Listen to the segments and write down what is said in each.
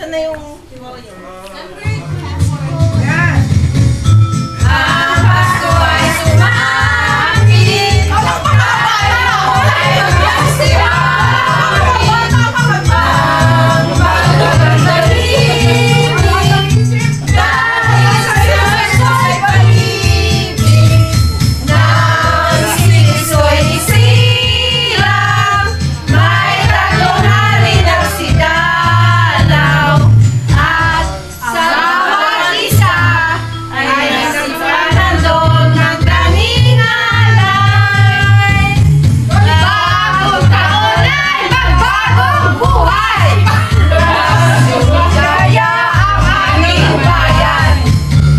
Nasaan na yung... Ang Pasko ay sumapit. Ang pagkakandalinig dahil sa Diyo'y pag-ibig ng Kristo'y isilang. May tatlong hari nagsidalaw at sa bawat isa ay nagsimpan doon ng tanging alay. Bagong taon ay magbagong buhay. Kaya ang aming bayan,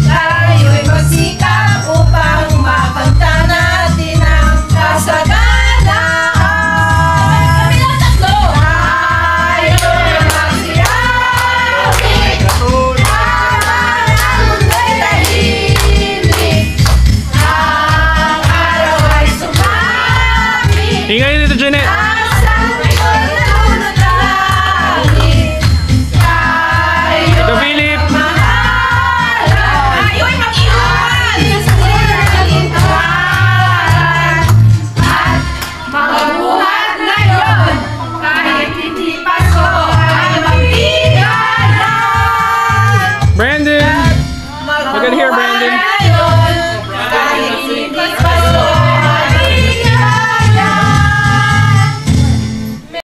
tayo'y magsikap upang mapagta natin ang kasaganaan. Kabilang tatlo. Tayo'y magsiyabi habang ang mundo'y tahimik. Ang araw ay sumapit. Ingay dito, Janet. Ito, Philip. Tayo'y mag-iwan at mabuhat ngayon kahit hindi Pasko ay magbigayan. Brandon. Look at here, Brandon.